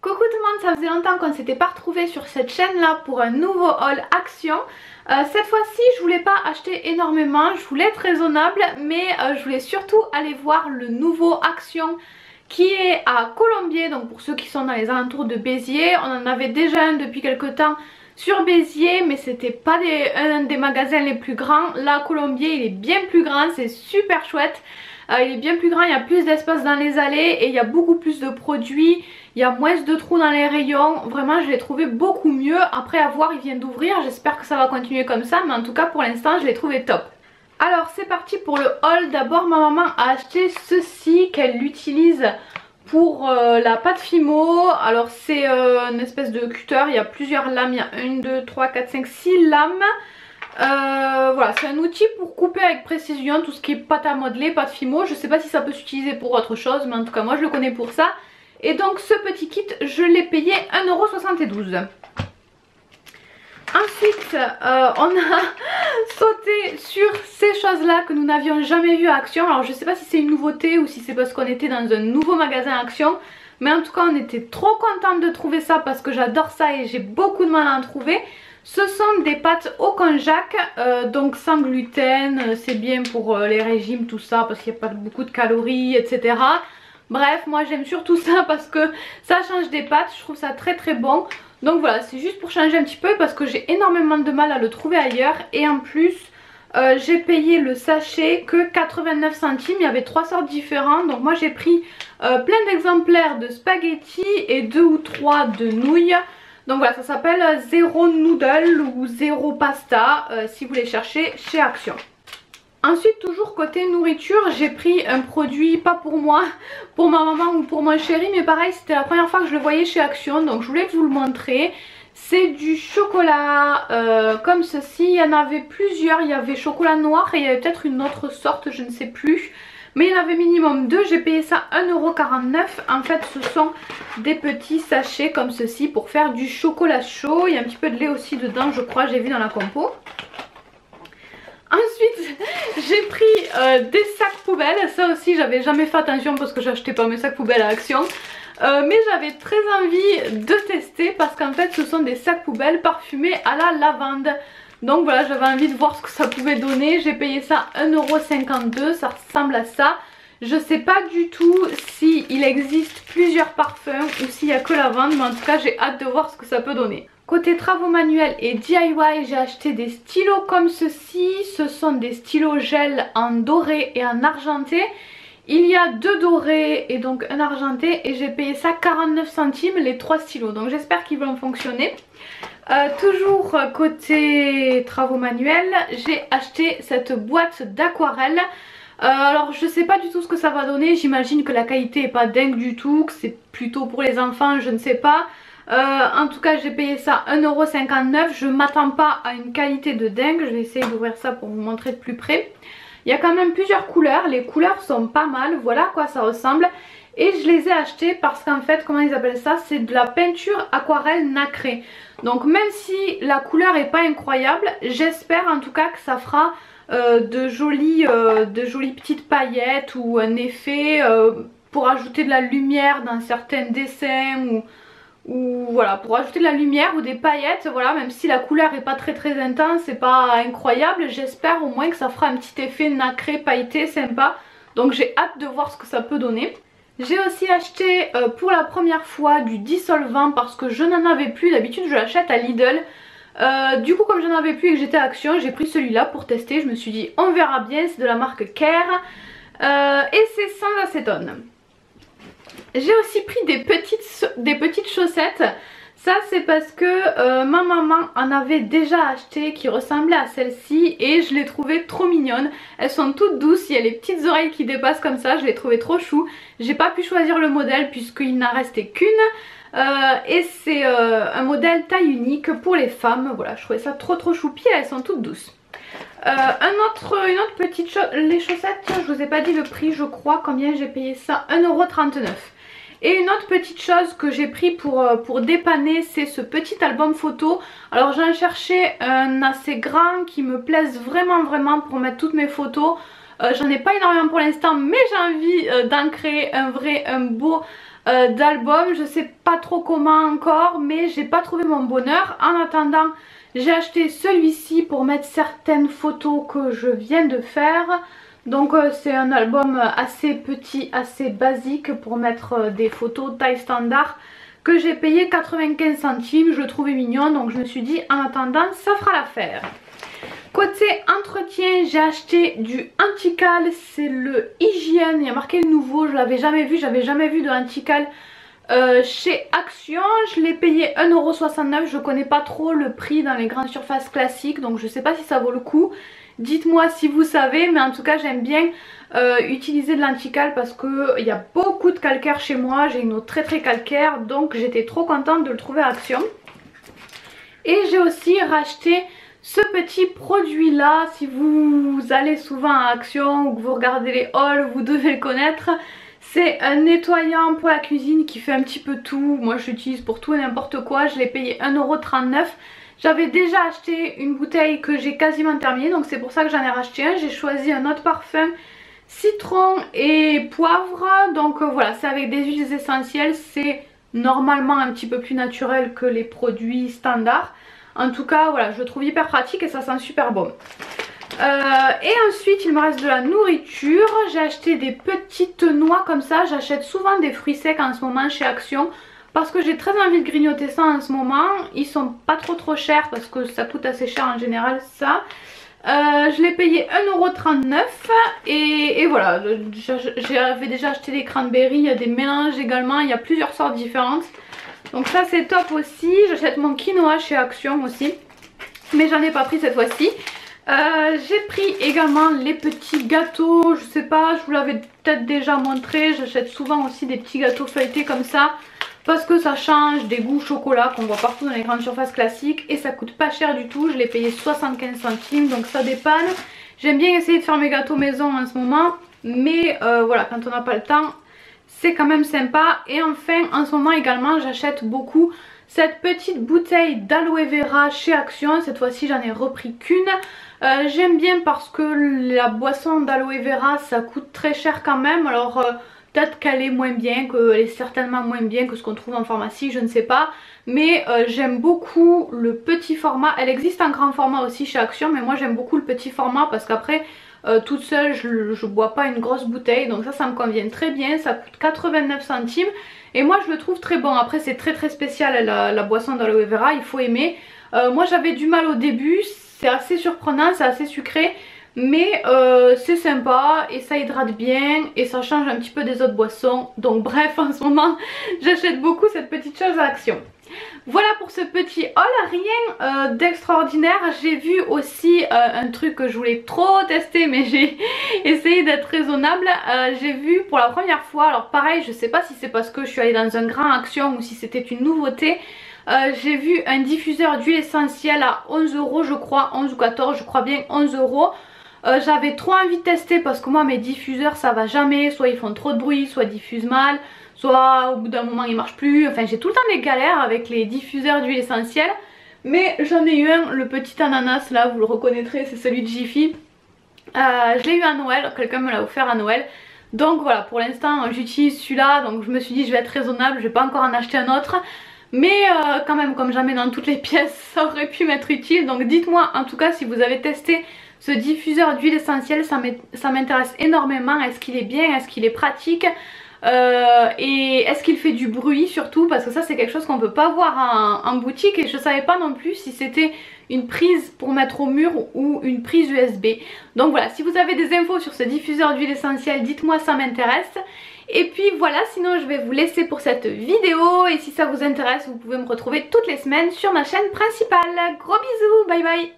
Coucou tout le monde, ça faisait longtemps qu'on ne s'était pas retrouvés sur cette chaîne là pour un nouveau haul Action. Cette fois-ci je voulais pas acheter énormément, je voulais être raisonnable, mais je voulais surtout aller voir le nouveau Action qui est à Colombier. Donc pour ceux qui sont dans les alentours de Béziers, on en avait déjà un depuis quelques temps sur Béziers, mais c'était pas un des magasins les plus grands. Là à Colombier il est bien plus grand, c'est super chouette. Il est bien plus grand, il y a plus d'espace dans les allées et il y a beaucoup plus de produits. Il y a moins de trous dans les rayons. Vraiment je l'ai trouvé beaucoup mieux. Après à voir, il vient d'ouvrir, j'espère que ça va continuer comme ça. Mais en tout cas pour l'instant je l'ai trouvé top. Alors c'est parti pour le haul. D'abord ma maman a acheté ceci qu'elle utilise pour la pâte Fimo. Alors c'est une espèce de cutter, il y a plusieurs lames. Il y a 1, 2, 3, 4, 5, 6 lames. Voilà, c'est un outil pour couper avec précision tout ce qui est pâte à modeler, pâte Fimo. Je sais pas si ça peut s'utiliser pour autre chose, mais en tout cas moi je le connais pour ça. Et donc ce petit kit je l'ai payé 1,72 €. Ensuite on a sauté sur ces choses là que nous n'avions jamais vues à Action. Alors je sais pas si c'est une nouveauté ou si c'est parce qu'on était dans un nouveau magasin Action, mais en tout cas on était trop contente de trouver ça parce que j'adore ça et j'ai beaucoup de mal à en trouver. Ce sont des pâtes au konjac, donc sans gluten, c'est bien pour les régimes, tout ça, parce qu'il n'y a pas beaucoup de calories, etc. Bref, moi j'aime surtout ça parce que ça change des pâtes, je trouve ça très très bon. Donc voilà, c'est juste pour changer un petit peu parce que j'ai énormément de mal à le trouver ailleurs. Et en plus, j'ai payé le sachet que 89 centimes, il y avait 3 sortes différentes. Donc moi j'ai pris plein d'exemplaires de spaghettis et 2 ou 3 de nouilles. Donc voilà, ça s'appelle Zero Noodle ou Zero Pasta si vous les cherchez chez Action. Ensuite toujours côté nourriture, j'ai pris un produit pas pour moi, pour ma maman ou pour mon chéri, mais pareil c'était la première fois que je le voyais chez Action, donc je voulais vous le montrer. C'est du chocolat comme ceci, il y en avait plusieurs, il y avait chocolat noir et il y avait peut-être une autre sorte, je ne sais plus. Mais il y en avait minimum 2, j'ai payé ça 1,49 €. En fait ce sont des petits sachets comme ceci pour faire du chocolat chaud. Il y a un petit peu de lait aussi dedans je crois, j'ai vu dans la compo. Ensuite j'ai pris des sacs poubelles. Ça aussi j'avais jamais fait attention parce que j'achetais pas mes sacs poubelles à Action. Mais j'avais très envie de tester parce qu'en fait ce sont des sacs poubelles parfumés à la lavande. Donc voilà, j'avais envie de voir ce que ça pouvait donner. J'ai payé ça 1,52 €, ça ressemble à ça. Je sais pas du tout s'il existe plusieurs parfums ou s'il n'y a que lavande, mais en tout cas j'ai hâte de voir ce que ça peut donner. Côté travaux manuels et DIY, j'ai acheté des stylos comme ceci. Ce sont des stylos gel en doré et en argenté. Il y a 2 dorés et donc un argenté et j'ai payé ça 49 centimes les 3 stylos. Donc j'espère qu'ils vont fonctionner. Toujours côté travaux manuels, j'ai acheté cette boîte d'aquarelle. Alors je sais pas du tout ce que ça va donner, j'imagine que la qualité est pas dingue du tout, que c'est plutôt pour les enfants, je ne sais pas. En tout cas j'ai payé ça 1,59 €, je m'attends pas à une qualité de dingue, je vais essayer d'ouvrir ça pour vous montrer de plus près. Il y a quand même plusieurs couleurs, les couleurs sont pas mal, voilà à quoi ça ressemble. Et je les ai achetés parce qu'en fait, comment ils appellent ça, c'est de la peinture aquarelle nacrée. Donc même si la couleur est pas incroyable, j'espère en tout cas que ça fera de jolies petites paillettes ou un effet pour ajouter de la lumière dans certains dessins ou voilà, pour ajouter de la lumière ou des paillettes, voilà, même si la couleur est pas très intense, c'est pas incroyable, j'espère au moins que ça fera un petit effet nacré, pailleté, sympa. Donc j'ai hâte de voir ce que ça peut donner. J'ai aussi acheté pour la première fois du dissolvant parce que je n'en avais plus, d'habitude je l'achète à Lidl. Du coup comme j'en avais plus et que j'étais à Action, j'ai pris celui-là pour tester, je me suis dit on verra bien, c'est de la marque Care et c'est sans acétone. J'ai aussi pris des petites chaussettes. Ça c'est parce que ma maman en avait déjà acheté qui ressemblait à celle-ci et je les trouvais trop mignonnes. Elles sont toutes douces, il y a les petites oreilles qui dépassent comme ça, je les trouvais trop chou. J'ai pas pu choisir le modèle puisqu'il n'en restait qu'une. Et c'est un modèle taille unique pour les femmes. Voilà, je trouvais ça trop choupi, elles sont toutes douces. Une autre petite chose, les chaussettes, tiens, je vous ai pas dit le prix, je crois, combien j'ai payé ça, 1,39 €. Et une autre petite chose que j'ai pris pour dépanner, c'est ce petit album photo. Alors j'en cherchais un assez grand qui me plaise vraiment pour mettre toutes mes photos. J'en ai pas énormément pour l'instant, mais j'ai envie d'en créer un beau d'albums. Je sais pas trop comment encore, mais j'ai pas trouvé mon bonheur. En attendant, j'ai acheté celui-ci pour mettre certaines photos que je viens de faire. Donc c'est un album assez petit, assez basique pour mettre des photos taille standard que j'ai payé 95 centimes. Je le trouvais mignon, donc je me suis dit en attendant ça fera l'affaire. Côté entretien, j'ai acheté du Antical, c'est le Hygiène, il y a marqué le nouveau, je l'avais jamais vu, j'avais jamais vu de Antical chez Action. Je l'ai payé 1,69 €, je connais pas trop le prix dans les grandes surfaces classiques, donc je sais pas si ça vaut le coup. Dites-moi si vous savez, mais en tout cas j'aime bien utiliser de l'Antical parce qu'il y a beaucoup de calcaire chez moi, j'ai une eau très calcaire, donc j'étais trop contente de le trouver à Action. Et j'ai aussi racheté ce petit produit là, si vous allez souvent à Action ou que vous regardez les hauls, vous devez le connaître. C'est un nettoyant pour la cuisine qui fait un petit peu tout. Moi je l'utilise pour tout et n'importe quoi. Je l'ai payé 1,39 €. J'avais déjà acheté une bouteille que j'ai quasiment terminée, donc c'est pour ça que j'en ai racheté un. J'ai choisi un autre parfum citron et poivre. Donc voilà, c'est avec des huiles essentielles. C'est normalement un petit peu plus naturel que les produits standards. En tout cas voilà, je le trouve hyper pratique et ça sent super bon. Et ensuite il me reste de la nourriture. J'ai acheté des petites noix comme ça. J'achète souvent des fruits secs en ce moment chez Action parce que j'ai très envie de grignoter ça en ce moment. Ils sont pas trop chers parce que ça coûte assez cher en général ça. Je l'ai payé 1,39 € et voilà, j'avais déjà acheté des cranberries, il y a des mélanges également, il y a plusieurs sortes différentes. Donc ça c'est top aussi. J'achète mon quinoa chez Action aussi, mais j'en ai pas pris cette fois-ci. J'ai pris également les petits gâteaux, je sais pas, je vous l'avais peut-être déjà montré. J'achète souvent aussi des petits gâteaux feuilletés comme ça parce que ça change des goûts chocolat qu'on voit partout dans les grandes surfaces classiques et ça coûte pas cher du tout. Je l'ai payé 75 centimes, donc ça dépanne. J'aime bien essayer de faire mes gâteaux maison en ce moment, mais voilà, quand on n'a pas le temps c'est quand même sympa. Et enfin en ce moment également j'achète beaucoup cette petite bouteille d'aloe vera chez Action. Cette fois-ci j'en ai repris qu'une. J'aime bien parce que la boisson d'aloe vera ça coûte très cher quand même. Alors peut-être qu'elle est moins bien, qu'elle est certainement moins bien que ce qu'on trouve en pharmacie, je ne sais pas. Mais j'aime beaucoup le petit format. Elle existe en grand format aussi chez Action, mais moi j'aime beaucoup le petit format parce qu'après toute seule je bois pas une grosse bouteille, donc ça me convient très bien. Ça coûte 89 centimes et moi je le trouve très bon. Après c'est très spécial la boisson d'aloe vera, il faut aimer. Moi j'avais du mal au début, c'est assez surprenant, c'est assez sucré, mais c'est sympa et ça hydrate bien et ça change un petit peu des autres boissons. Donc bref, en ce moment j'achète beaucoup cette petite chose à Action. Voilà pour ce petit haul, rien d'extraordinaire. J'ai vu aussi un truc que je voulais trop tester, mais j'ai essayé d'être raisonnable. J'ai vu pour la première fois, alors pareil je sais pas si c'est parce que je suis allée dans un grand Action ou si c'était une nouveauté. J'ai vu un diffuseur d'huile essentielle à 11 € je crois, 11 ou 14, je crois bien 11 €. J'avais trop envie de tester parce que moi mes diffuseurs ça va jamais, soit ils font trop de bruit, soit ils diffusent mal, soit au bout d'un moment ils marchent plus. Enfin j'ai tout le temps des galères avec les diffuseurs d'huile essentielle. Mais j'en ai eu un, le petit ananas là, vous le reconnaîtrez, c'est celui de Jiffy. Je l'ai eu à Noël, quelqu'un me l'a offert à Noël. Donc voilà, pour l'instant j'utilise celui-là, donc je me suis dit je vais être raisonnable, je vais pas encore en acheter un autre. Mais quand même, comme jamais dans toutes les pièces, ça aurait pu m'être utile. Donc dites-moi en tout cas si vous avez testé ce diffuseur d'huile essentielle, ça m'intéresse énormément. Est-ce qu'il est bien, est-ce qu'il est pratique et est-ce qu'il fait du bruit surtout, parce que ça c'est quelque chose qu'on peut pas voir en boutique et je savais pas non plus si c'était une prise pour mettre au mur ou une prise USB. Donc voilà, si vous avez des infos sur ce diffuseur d'huile essentielle, dites-moi, ça m'intéresse. Et puis voilà, sinon je vais vous laisser pour cette vidéo et si ça vous intéresse vous pouvez me retrouver toutes les semaines sur ma chaîne principale. Gros bisous, bye bye.